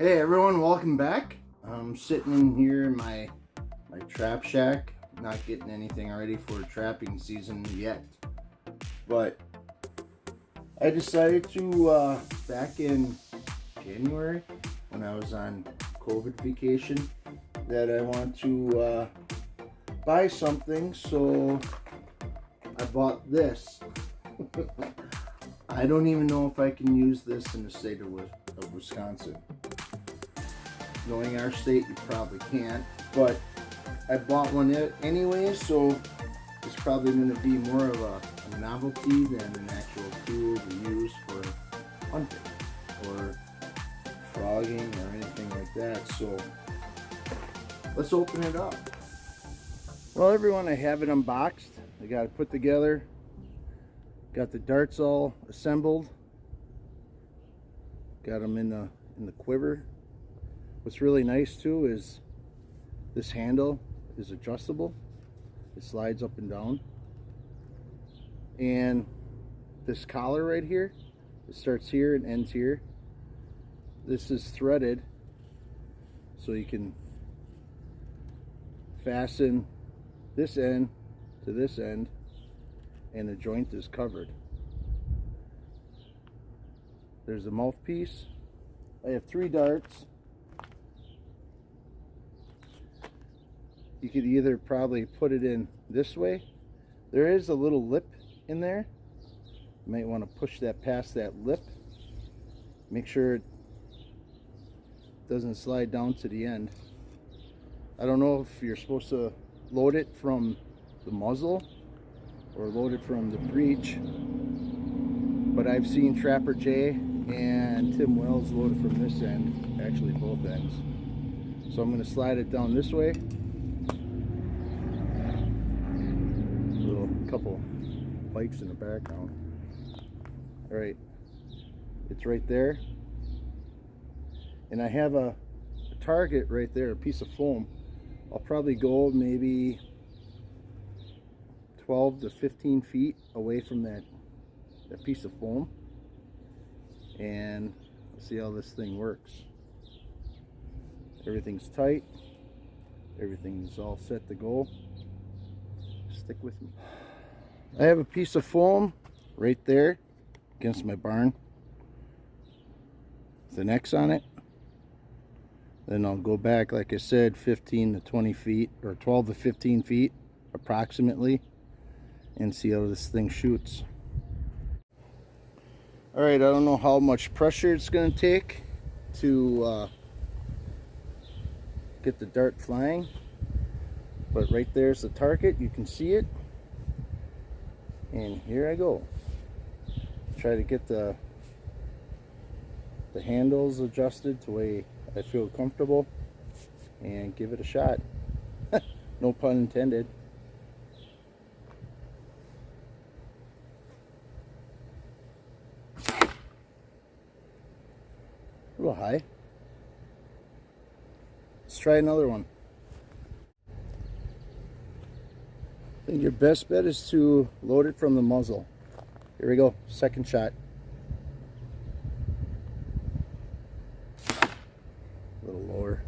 Hey everyone, welcome back. I'm sitting in here in my trap shack, not getting anything ready for trapping season yet. But I decided to, back in January, when I was on COVID vacation, that I want to buy something, so I bought this. I don't even know if I can use this in the state of Wisconsin. Knowing our state, you probably can't, but I bought one anyway, so it's probably going to be more of a novelty than an actual tool to use for hunting or frogging or anything like that. So let's open it up. Well, everyone, I have it unboxed. I got it put together. Got the darts all assembled. Got them in the quiver. What's really nice too is this handle is adjustable. It slides up and down. And this collar right here, it starts here and ends here. This is threaded, so you can fasten this end to this end, and the joint is covered. There's a mouthpiece. I have 3 darts. You could either probably put it in this way. There is a little lip in there. You might want to push that past that lip. Make sure it doesn't slide down to the end. I don't know if you're supposed to load it from the muzzle or load it from the breech, but I've seen Trapper Jay and Tim Wells load it from this end, actually both ends. So I'm going to slide it down this way. Couple pipes in the background. All right, it's right there, and I have a target right there, a piece of foam. I'll probably go maybe 12 to 15 feet away from that piece of foam, and let's see how this thing works. Everything's tight, everything's all set to go. Stick with me. I have a piece of foam right there against my barn with an X on it. Then I'll go back, like I said, 15 to 20 feet or 12 to 15 feet approximately, and see how this thing shoots. Alright, I don't know how much pressure it's going to take to get the dart flying, but right there's the target. You can see it. And here I go. Try to get the handles adjusted to the way I feel comfortable and give it a shot. No pun intended. A little high. Let's try another one. I think your best bet is to load it from the muzzle. Here we go, second shot. A little lower.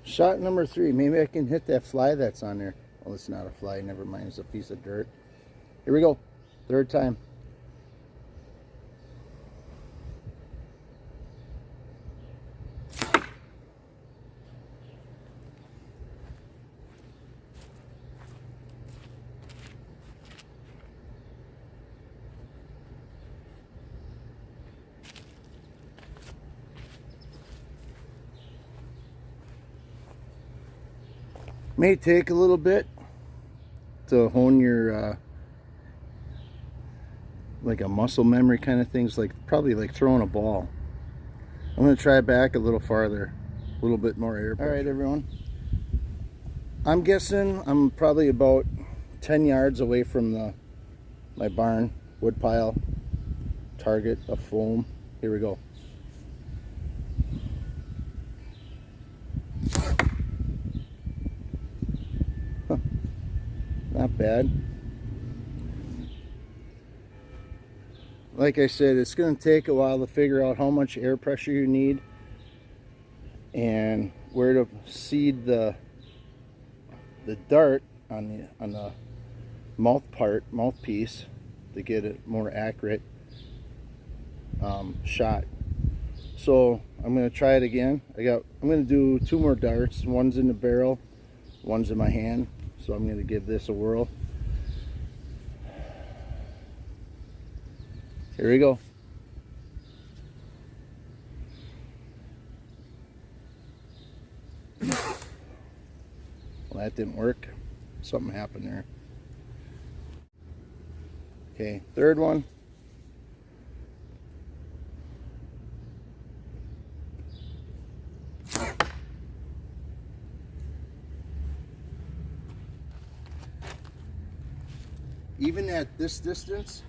Shot number 3. Maybe I can hit that fly that's on there. Oh, it's not a fly, never mind, it's a piece of dirt. Here we go, 3rd time. May take a little bit to hone your like a muscle memory kind of things, like probably like throwing a ball. I'm going to try back a little farther, a little bit more air pressure. All right, everyone, I'm guessing I'm probably about 10 yards away from my barn wood pile target of foam. Here we go. Not bad. Like I said, it's going to take a while to figure out how much air pressure you need and where to seed the dart on the mouthpiece to get a more accurate shot. So I'm going to try it again. I'm going to do 2 more darts. One's in the barrel, one's in my hand. So I'm going to give this a whirl. Here we go. Well, that didn't work. Something happened there. Okay, third one. Even at this distance,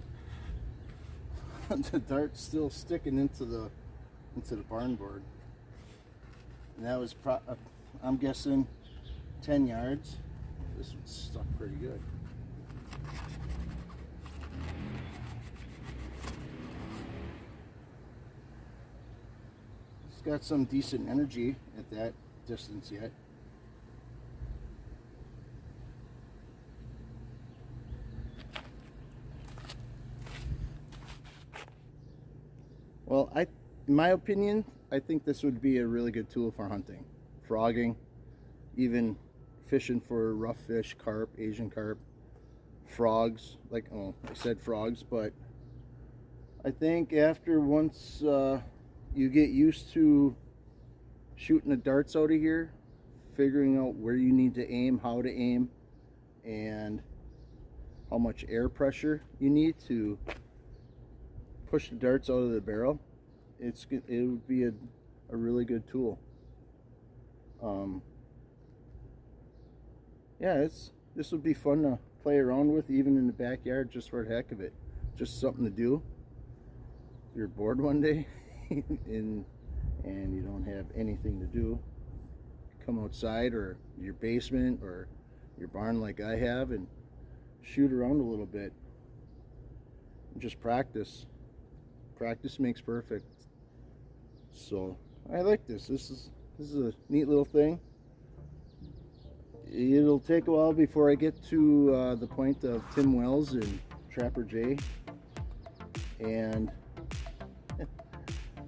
the dart's still sticking into the barn board. And that was I'm guessing 10 yards. This one stuck pretty good. It's got some decent energy at that distance yet. Well, in my opinion, I think this would be a really good tool for hunting, frogging, even fishing for rough fish, carp, Asian carp, frogs. Like, oh, I said frogs, but I think once you get used to shooting the darts out of here, figuring out where you need to aim, how to aim, and how much air pressure you need to push the darts out of the barrel, it would be a really good tool. Yeah, this would be fun to play around with, even in the backyard, just for the heck of it. Just something to do. If you're bored one day and you don't have anything to do, come outside or your basement or your barn like I have and shoot around a little bit and just practice. Practice makes perfect. So I like this. This is a neat little thing. It'll take a while before I get to the point of Tim Wells and Trapper J, and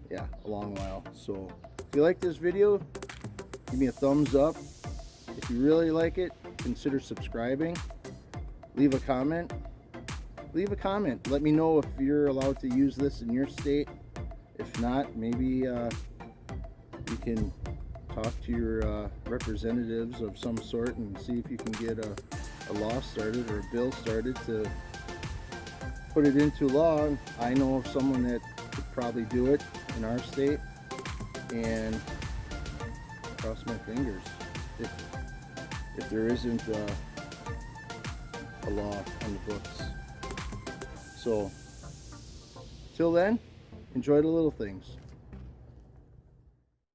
yeah, a long while. So if you like this video, give me a thumbs up. If you really like it, consider subscribing. Leave a comment. Let me know if you're allowed to use this in your state. If not, maybe you can talk to your representatives of some sort and see if you can get a law started or a bill started to put it into law. I know of someone that could probably do it in our state, and cross my fingers if there isn't a law on the books. So, till then, enjoy the little things.